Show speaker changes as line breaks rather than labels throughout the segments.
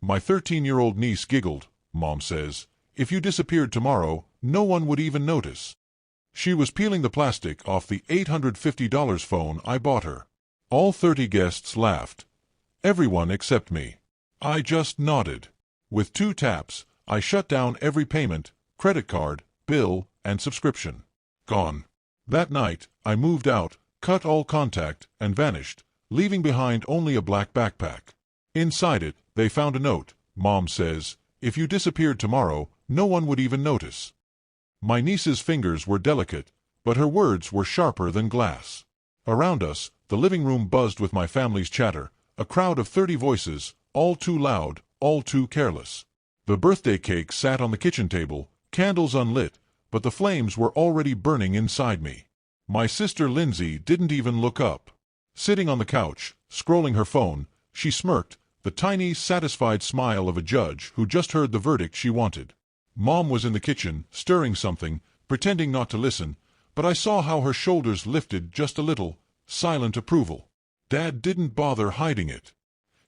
My 13-year-old niece giggled, Mom says. If you disappeared tomorrow, no one would even notice. She was peeling the plastic off the $850 phone I bought her. All 30 guests laughed. Everyone except me. I just nodded. With 2 taps, I shut down every payment, credit card, bill, and subscription. Gone. That night, I moved out, cut all contact, and vanished, leaving behind only a black backpack. Inside it, they found a note. Mom says, if you disappeared tomorrow, no one would even notice. My niece's fingers were delicate, but her words were sharper than glass. Around us, the living room buzzed with my family's chatter, a crowd of 30 voices, all too loud, all too careless. The birthday cake sat on the kitchen table, candles unlit, but the flames were already burning inside me. My sister Lindsay didn't even look up. Sitting on the couch, scrolling her phone, she smirked, the tiny, satisfied smile of a judge who just heard the verdict she wanted. Mom was in the kitchen, stirring something, pretending not to listen, but I saw how her shoulders lifted just a little, silent approval. Dad didn't bother hiding it.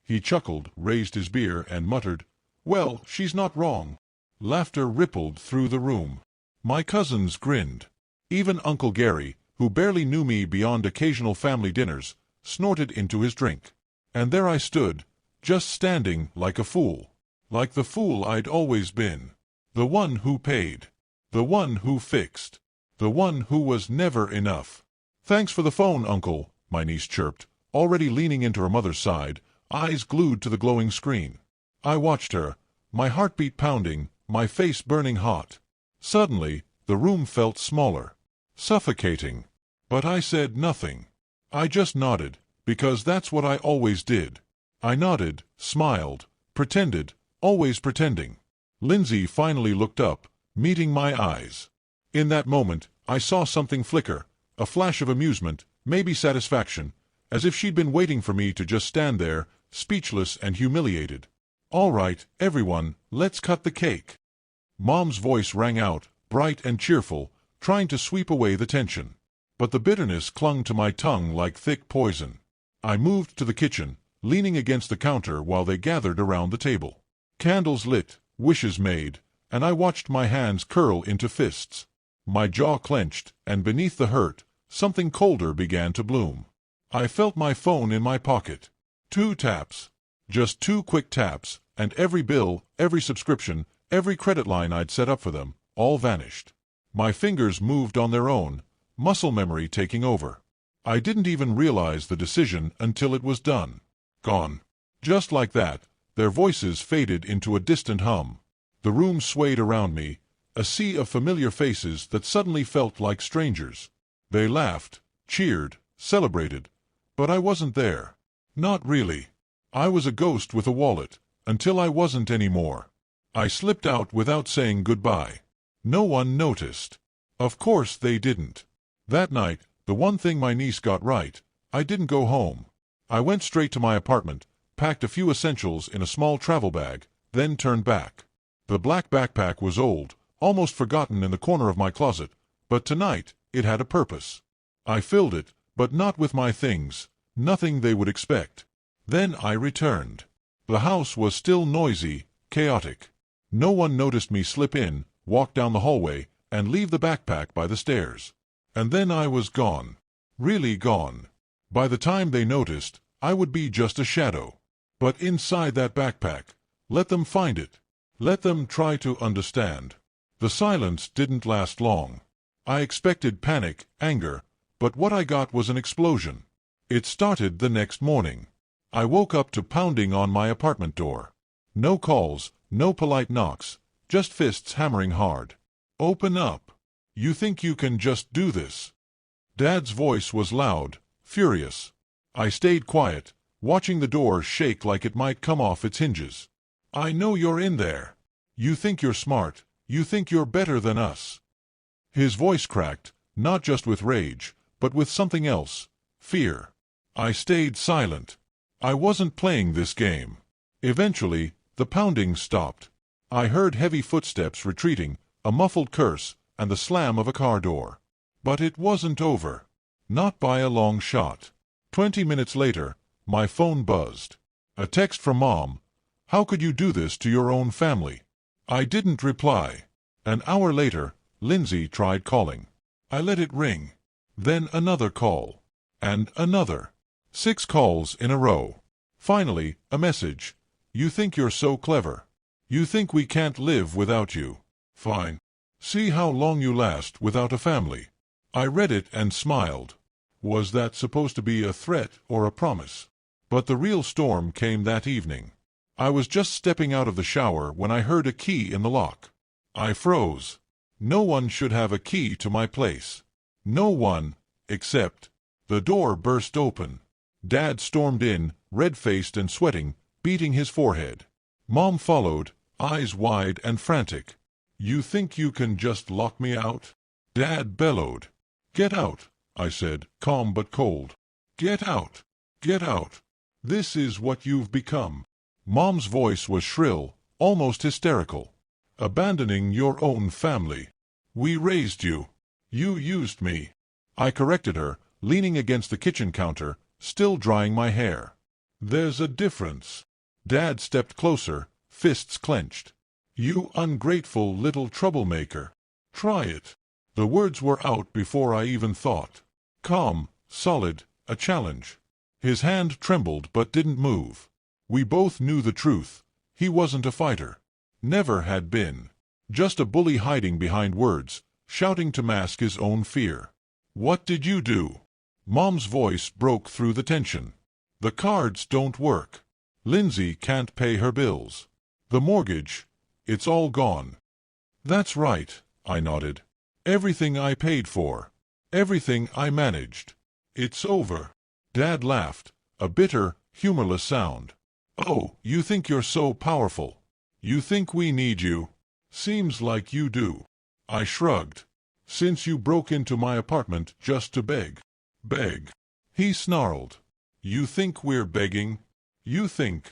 He chuckled, raised his beer, and muttered, "Well, she's not wrong." Laughter rippled through the room. My cousins grinned. Even Uncle Gary, who barely knew me beyond occasional family dinners, snorted into his drink. And there I stood, just standing like a fool. Like the fool I'd always been. The one who paid. The one who fixed. The one who was never enough. "Thanks for the phone, Uncle," my niece chirped, already leaning into her mother's side, eyes glued to the glowing screen. I watched her, my heartbeat pounding, my face burning hot. Suddenly, the room felt smaller. Suffocating. But I said nothing. I just nodded, because that's what I always did. I nodded, smiled, pretended, always pretending. Lindsay finally looked up, meeting my eyes. In that moment, I saw something flicker, a flash of amusement, maybe satisfaction, as if she'd been waiting for me to just stand there, speechless and humiliated. "All right, everyone, let's cut the cake." Mom's voice rang out, bright and cheerful, trying to sweep away the tension. But the bitterness clung to my tongue like thick poison. I moved to the kitchen, leaning against the counter while they gathered around the table. Candles lit, wishes made, and I watched my hands curl into fists. My jaw clenched, and beneath the hurt, something colder began to bloom. I felt my phone in my pocket. 2 taps. Just 2 quick taps, and every bill, every subscription, every credit line I'd set up for them, all vanished. My fingers moved on their own, muscle memory taking over. I didn't even realize the decision until it was done. Gone. Just like that, their voices faded into a distant hum. The room swayed around me, a sea of familiar faces that suddenly felt like strangers. They laughed, cheered, celebrated, but I wasn't there. Not really. I was a ghost with a wallet, until I wasn't anymore. I slipped out without saying goodbye. No one noticed. Of course they didn't. That night, the one thing my niece got right, I didn't go home. I went straight to my apartment, packed a few essentials in a small travel bag, then turned back. The black backpack was old, almost forgotten in the corner of my closet, but tonight it had a purpose. I filled it, but not with my things, nothing they would expect. Then I returned. The house was still noisy, chaotic. No one noticed me slip in, walk down the hallway, and leave the backpack by the stairs. And then I was gone. Really gone. By the time they noticed, I would be just a shadow. But inside that backpack, let them find it. Let them try to understand. The silence didn't last long. I expected panic, anger, but what I got was an explosion. It started the next morning. I woke up to pounding on my apartment door. No calls, no polite knocks, just fists hammering hard. "Open up. You think you can just do this?" Dad's voice was loud, furious. I stayed quiet, watching the door shake like it might come off its hinges. "I know you're in there. You think you're smart, you think you're better than us." His voice cracked, not just with rage, but with something else, fear. I stayed silent. I wasn't playing this game. Eventually, the pounding stopped. I heard heavy footsteps retreating, a muffled curse, and the slam of a car door. But it wasn't over. Not by a long shot. 20 minutes later, my phone buzzed. A text from Mom. How could you do this to your own family? I didn't reply. An hour later, Lindsay tried calling. I let it ring. Then another call. And another. 6 calls in a row. Finally, a message. You think you're so clever. You think we can't live without you. Fine. See how long you last without a family. I read it and smiled. Was that supposed to be a threat or a promise? But the real storm came that evening. I was just stepping out of the shower when I heard a key in the lock. I froze. No one should have a key to my place. No one, except... The door burst open. Dad stormed in, red-faced and sweating, beating his forehead. Mom followed, eyes wide and frantic. You think you can just lock me out? Dad bellowed. Get out, I said, calm but cold. Get out. Get out. This is what you've become. Mom's voice was shrill, almost hysterical. Abandoning your own family. We raised you. You used me. I corrected her, leaning against the kitchen counter, still drying my hair. There's a difference. Dad stepped closer, fists clenched. You ungrateful little troublemaker. Try it. The words were out before I even thought. Calm, solid, a challenge. His hand trembled but didn't move. We both knew the truth. He wasn't a fighter. Never had been. Just a bully hiding behind words, shouting to mask his own fear. What did you do? Mom's voice broke through the tension. The cards don't work. Lindsay can't pay her bills. The mortgage, it's all gone. That's right, I nodded. Everything I paid for. Everything I managed. It's over. Dad laughed, a bitter, humorless sound. Oh, you think you're so powerful. You think we need you. Seems like you do. I shrugged. Since you broke into my apartment just to beg. Beg. He snarled. You think we're begging? You think.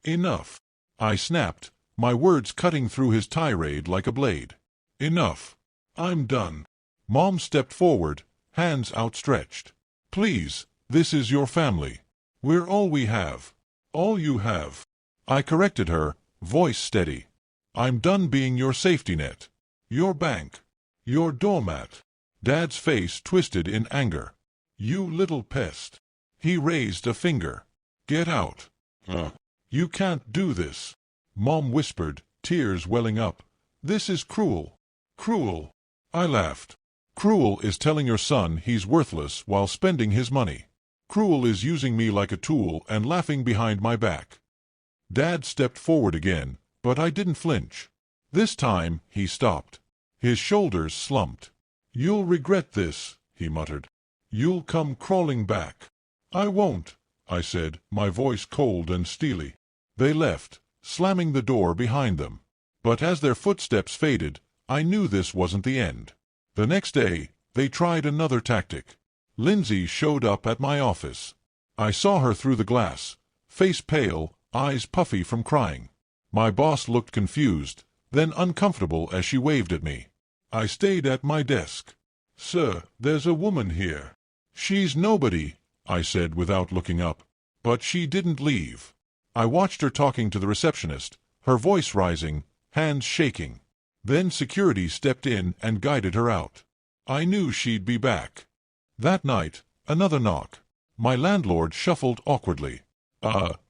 Enough. I snapped, my words cutting through his tirade like a blade. Enough. I'm done. Mom stepped forward, hands outstretched. Please, this is your family. We're all we have. All you have. I corrected her, voice steady. I'm done being your safety net. Your bank. Your doormat. Dad's face twisted in anger. You little pest. He raised a finger. Get out. You can't do this. Mom whispered, tears welling up. This is cruel. Cruel. I laughed. Cruel is telling your son he's worthless while spending his money. Cruel is using me like a tool and laughing behind my back. Dad stepped forward again, but I didn't flinch. This time, he stopped. His shoulders slumped. You'll regret this, he muttered. You'll come crawling back. I won't, I said, my voice cold and steely. They left, slamming the door behind them. But as their footsteps faded, I knew this wasn't the end. The next day, they tried another tactic. Lindsay showed up at my office. I saw her through the glass, face pale, eyes puffy from crying. My boss looked confused, then uncomfortable as she waved at me. I stayed at my desk. Sir, there's a woman here. She's nobody, I said without looking up. But she didn't leave. I watched her talking to the receptionist, her voice rising, hands shaking. Then security stepped in and guided her out. I knew she'd be back. That night, another knock. My landlord shuffled awkwardly.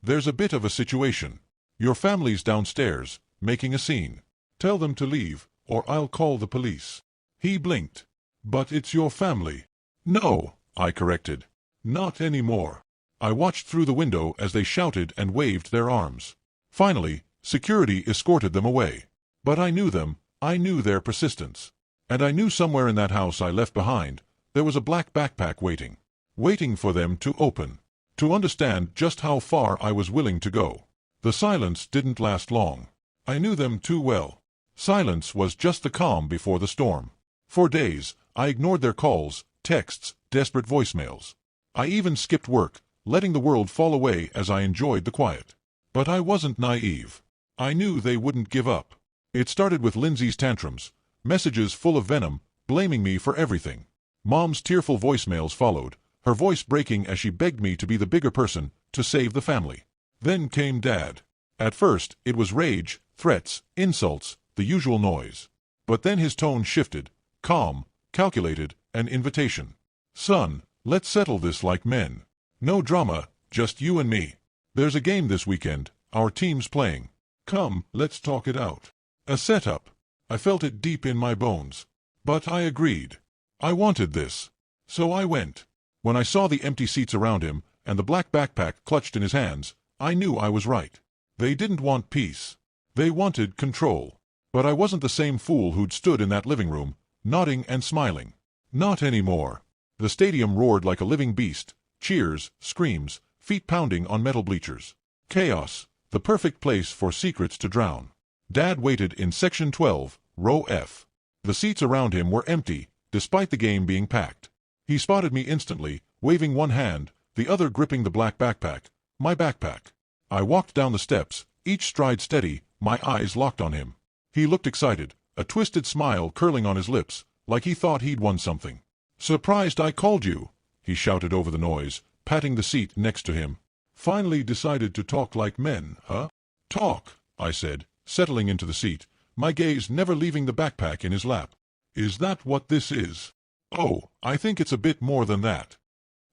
There's a bit of a situation. Your family's downstairs, making a scene. Tell them to leave, or I'll call the police. He blinked. But it's your family. No, I corrected. Not anymore. I watched through the window as they shouted and waved their arms. Finally, security escorted them away. But I knew them, I knew their persistence. And I knew somewhere in that house I left behind, there was a black backpack waiting. Waiting for them to open. To understand just how far I was willing to go. The silence didn't last long. I knew them too well. Silence was just the calm before the storm. For days, I ignored their calls, texts, desperate voicemails. I even skipped work, letting the world fall away as I enjoyed the quiet. But I wasn't naive. I knew they wouldn't give up. It started with Lindsay's tantrums, messages full of venom, blaming me for everything. Mom's tearful voicemails followed, her voice breaking as she begged me to be the bigger person, to save the family. Then came Dad. At first, it was rage, threats, insults, the usual noise. But then his tone shifted, calm, calculated, an invitation. "Son, let's settle this like men. No drama, just you and me. There's a game this weekend, our team's playing. Come, let's talk it out." A setup. I felt it deep in my bones. But I agreed. I wanted this. So I went. When I saw the empty seats around him and the black backpack clutched in his hands, I knew I was right. They didn't want peace. They wanted control. But I wasn't the same fool who'd stood in that living room, nodding and smiling. Not anymore. The stadium roared like a living beast. Cheers, screams, feet pounding on metal bleachers. Chaos, the perfect place for secrets to drown. Dad waited in Section 12, Row F. The seats around him were empty, despite the game being packed. He spotted me instantly, waving one hand, the other gripping the black backpack, my backpack. I walked down the steps, each stride steady, my eyes locked on him. He looked excited, a twisted smile curling on his lips, like he thought he'd won something. "Surprised I called you," he shouted over the noise, patting the seat next to him. "Finally decided to talk like men, huh?" "Talk," I said, settling into the seat, my gaze never leaving the backpack in his lap. "Is that what this is?" "Oh, I think it's a bit more than that."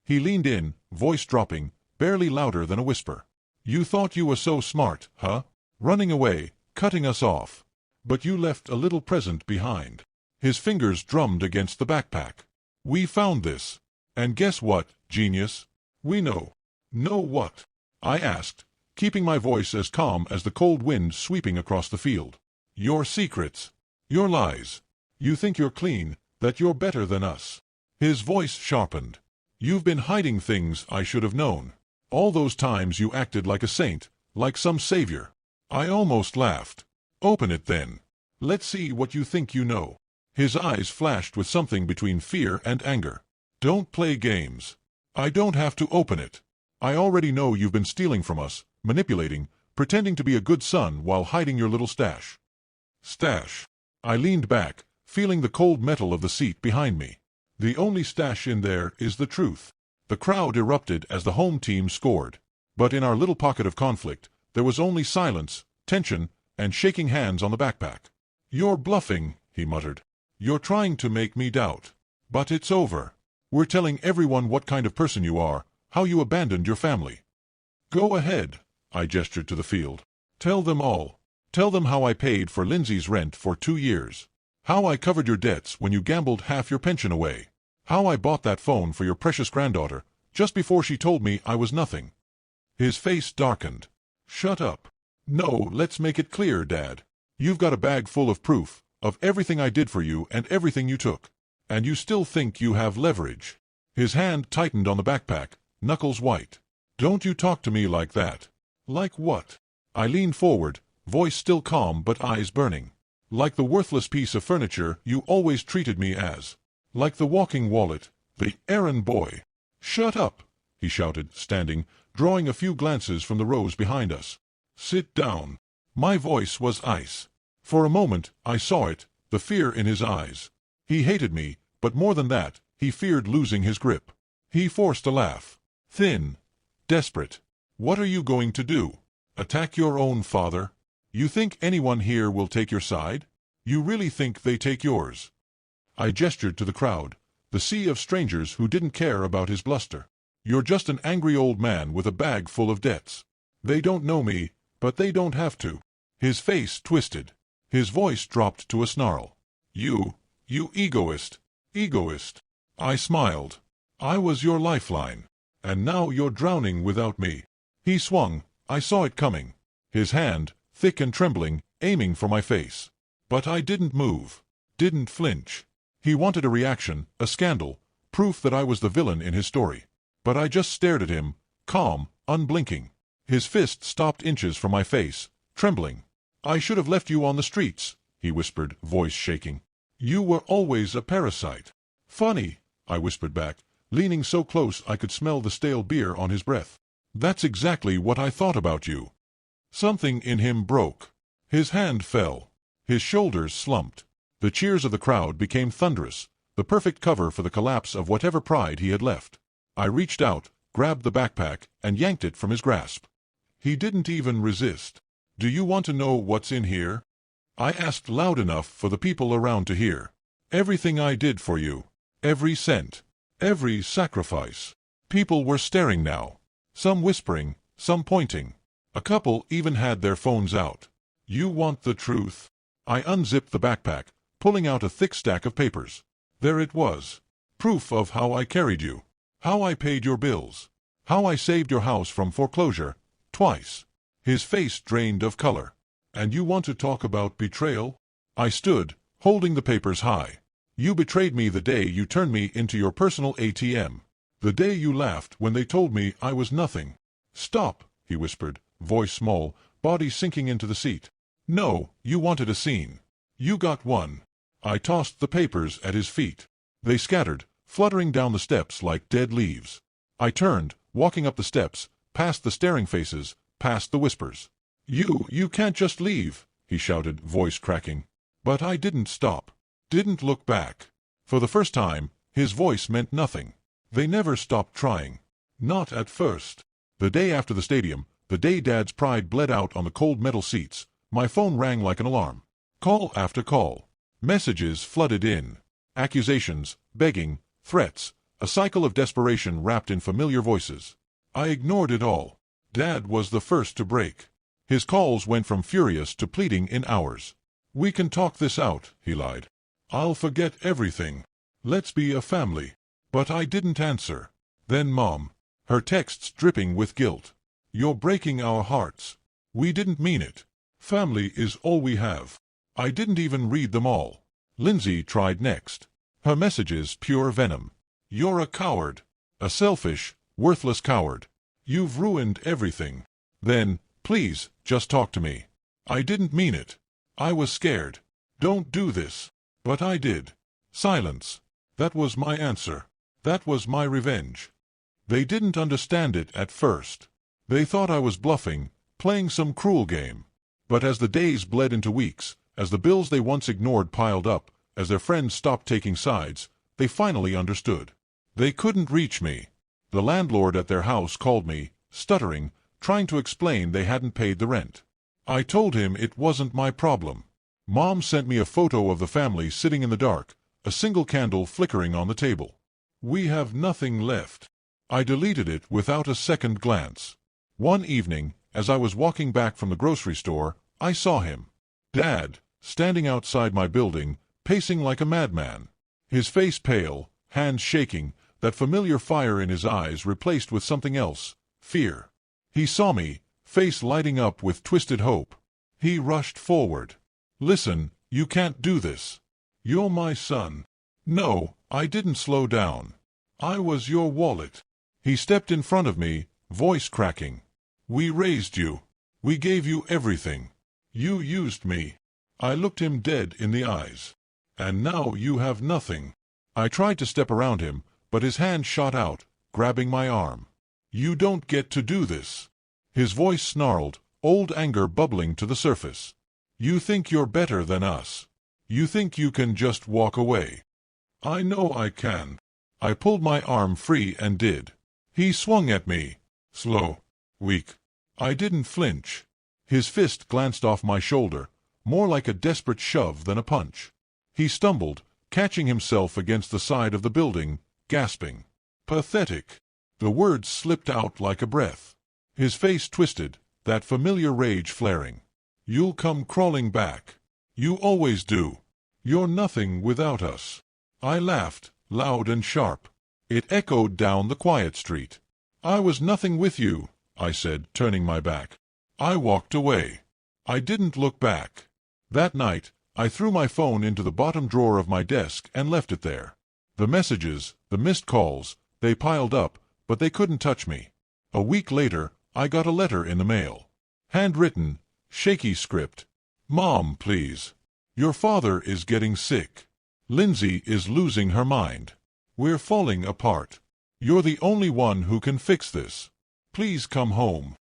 He leaned in, voice dropping, barely louder than a whisper. "You thought you were so smart, huh? Running away, cutting us off. But you left a little present behind." His fingers drummed against the backpack. "We found this. And guess what, genius? We know." "Know what?" I asked, keeping my voice as calm as the cold wind sweeping across the field. "Your secrets. Your lies. You think you're clean, that you're better than us." His voice sharpened. "You've been hiding things I should have known. All those times you acted like a saint, like some savior." I almost laughed. "Open it then. Let's see what you think you know." His eyes flashed with something between fear and anger. "Don't play games. I don't have to open it. I already know you've been stealing from us, manipulating, pretending to be a good son while hiding your little stash." "Stash?" I leaned back, feeling the cold metal of the seat behind me. "The only stash in there is the truth." The crowd erupted as the home team scored. But in our little pocket of conflict, there was only silence, tension, and shaking hands on the backpack. "You're bluffing," he muttered. "You're trying to make me doubt. But it's over. We're telling everyone what kind of person you are, how you abandoned your family." "Go ahead," I gestured to the field. "Tell them all. Tell them how I paid for Lindsay's rent for 2 years. How I covered your debts when you gambled half your pension away. How I bought that phone for your precious granddaughter, just before she told me I was nothing." His face darkened. "Shut up. No, let's make it clear, Dad. You've got a bag full of proof, of everything I did for you and everything you took. And you still think you have leverage." His hand tightened on the backpack, knuckles white. "Don't you talk to me like that." "Like what?" I leaned forward, voice still calm but eyes burning. "Like the worthless piece of furniture you always treated me as. Like the walking wallet, the errand boy." "Shut up," he shouted, standing, drawing a few glances from the rows behind us. "Sit down." My voice was ice. For a moment, I saw it, the fear in his eyes. He hated me, but more than that, he feared losing his grip. He forced a laugh. Thin. Desperate. "What are you going to do? Attack your own father? You think anyone here will take your side? You really think they take yours?" I gestured to the crowd, the sea of strangers who didn't care about his bluster. "You're just an angry old man with a bag full of debts. They don't know me, but they don't have to." His face twisted. His voice dropped to a snarl. You egoist. Egoist." I smiled. "I was your lifeline. And now you're drowning without me." He swung. I saw it coming. His hand, thick and trembling, aiming for my face. But I didn't move. Didn't flinch. He wanted a reaction, a scandal, proof that I was the villain in his story. But I just stared at him, calm, unblinking. His fist stopped inches from my face, trembling. "I should have left you on the streets," he whispered, voice shaking. "You were always a parasite." "Funny," I whispered back, leaning so close I could smell the stale beer on his breath. "That's exactly what I thought about you." Something in him broke. His hand fell. His shoulders slumped. The cheers of the crowd became thunderous, the perfect cover for the collapse of whatever pride he had left. I reached out, grabbed the backpack, and yanked it from his grasp. He didn't even resist. Do you want to know what's in here? I asked loud enough for the people around to hear. Everything I did for you. Every cent. Every sacrifice. People were staring now. Some whispering, some pointing. A couple even had their phones out. You want the truth? I unzipped the backpack, pulling out a thick stack of papers. There it was. Proof of how I carried you. How I paid your bills. How I saved your house from foreclosure. Twice. His face drained of color. And you want to talk about betrayal? I stood, holding the papers high. You betrayed me the day you turned me into your personal ATM. The day you laughed when they told me I was nothing. Stop, he whispered, voice small, body sinking into the seat. No, you wanted a scene. You got one. I tossed the papers at his feet. They scattered, fluttering down the steps like dead leaves. I turned, walking up the steps, past the staring faces, past the whispers. You can't just leave, he shouted, voice cracking. But I didn't stop. Didn't look back. For the first time, his voice meant nothing. They never stopped trying. Not at first. The day after the stadium, the day Dad's pride bled out on the cold metal seats, my phone rang like an alarm. Call after call. Messages flooded in. Accusations, begging, threats, a cycle of desperation wrapped in familiar voices. I ignored it all. Dad was the first to break. His calls went from furious to pleading in hours. We can talk this out, he lied. I'll forget everything. Let's be a family. But I didn't answer. Then Mom. Her texts dripping with guilt. You're breaking our hearts. We didn't mean it. Family is all we have. I didn't even read them all. Lindsay tried next. Her messages pure venom. You're a coward. A selfish, worthless coward. You've ruined everything. Then, please, just talk to me. I didn't mean it. I was scared. Don't do this. But I did. Silence. That was my answer. That was my revenge. They didn't understand it at first. They thought I was bluffing, playing some cruel game. But as the days bled into weeks, as the bills they once ignored piled up, as their friends stopped taking sides, they finally understood. They couldn't reach me. The landlord at their house called me, stuttering, trying to explain they hadn't paid the rent. I told him it wasn't my problem. Mom sent me a photo of the family sitting in the dark, a single candle flickering on the table. We have nothing left. I deleted it without a second glance. One evening, as I was walking back from the grocery store, I saw him. Dad, standing outside my building, pacing like a madman. His face pale, hands shaking, that familiar fire in his eyes replaced with something else, fear. He saw me, face lighting up with twisted hope. He rushed forward. Listen, you can't do this. You're my son. No, I didn't slow down. I was your wallet. He stepped in front of me, voice cracking. We raised you. We gave you everything. You used me. I looked him dead in the eyes. And now you have nothing. I tried to step around him, but his hand shot out, grabbing my arm. You don't get to do this. His voice snarled, old anger bubbling to the surface. You think you're better than us. You think you can just walk away. I know I can. I pulled my arm free and did. He swung at me. Slow. Weak. I didn't flinch. His fist glanced off my shoulder, more like a desperate shove than a punch. He stumbled, catching himself against the side of the building, gasping. Pathetic. The words slipped out like a breath. His face twisted, that familiar rage flaring. You'll come crawling back. You always do. You're nothing without us. I laughed, loud and sharp. It echoed down the quiet street. I was nothing with you, I said, turning my back. I walked away. I didn't look back. That night, I threw my phone into the bottom drawer of my desk and left it there. The messages, the missed calls, they piled up, but they couldn't touch me. A week later, I got a letter in the mail. Handwritten, shaky script. Mom, please. Your father is getting sick. Lindsay is losing her mind. We're falling apart. You're the only one who can fix this. Please come home.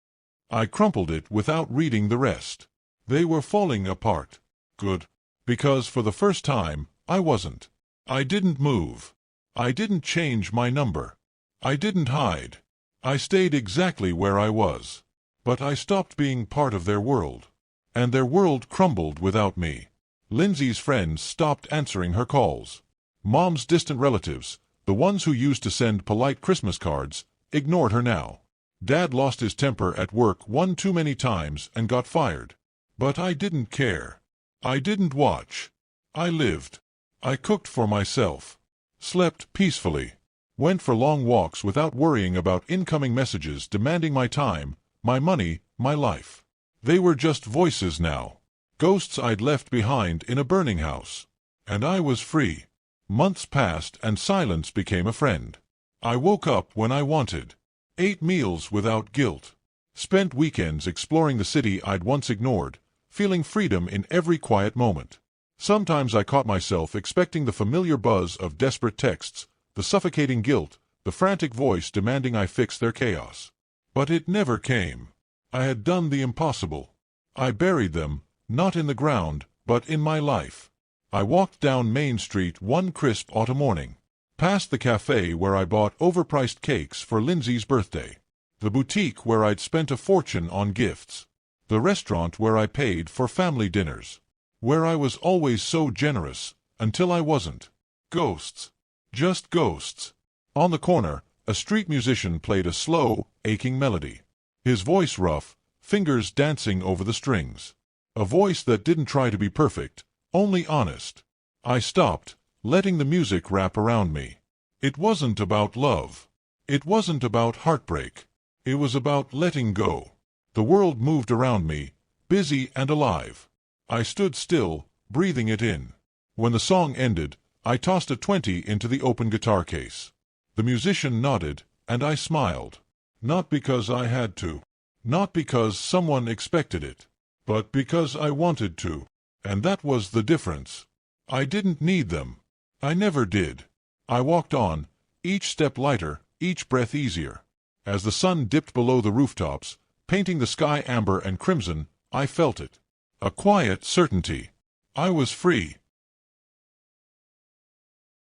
I crumpled it without reading the rest. They were falling apart. Good. Because for the first time, I wasn't. I didn't move. I didn't change my number. I didn't hide. I stayed exactly where I was. But I stopped being part of their world. and their world crumbled without me. Lindsay's friends stopped answering her calls. Mom's distant relatives, the ones who used to send polite Christmas cards, ignored her now. Dad lost his temper at work one too many times and got fired. But I didn't care. I didn't watch. I lived. I cooked for myself. Slept peacefully. Went for long walks without worrying about incoming messages demanding my time, my money, my life. They were just voices now. Ghosts I'd left behind in a burning house. And I was free. Months passed and silence became a friend. I woke up when I wanted. Ate meals without guilt. Spent weekends exploring the city I'd once ignored, feeling freedom in every quiet moment. Sometimes I caught myself expecting the familiar buzz of desperate texts, the suffocating guilt, the frantic voice demanding I fix their chaos. But it never came. I had done the impossible. I buried them, not in the ground, but in my life. I walked down Main Street one crisp autumn morning, past the cafe where I bought overpriced cakes for Lindsay's birthday, the boutique where I'd spent a fortune on gifts, the restaurant where I paid for family dinners, where I was always so generous, until I wasn't. Ghosts. Just ghosts. On the corner, a street musician played a slow, aching melody. His voice rough, fingers dancing over the strings. A voice that didn't try to be perfect, only honest. I stopped, letting the music wrap around me. It wasn't about love. It wasn't about heartbreak. It was about letting go. The world moved around me, busy and alive. I stood still, breathing it in. When the song ended, I tossed a 20 into the open guitar case. The musician nodded, and I smiled. Not because I had to. Not because someone expected it. But because I wanted to. And that was the difference. I didn't need them. I never did. I walked on, each step lighter, each breath easier. As the sun dipped below the rooftops, painting the sky amber and crimson, I felt it. A quiet certainty. I was free.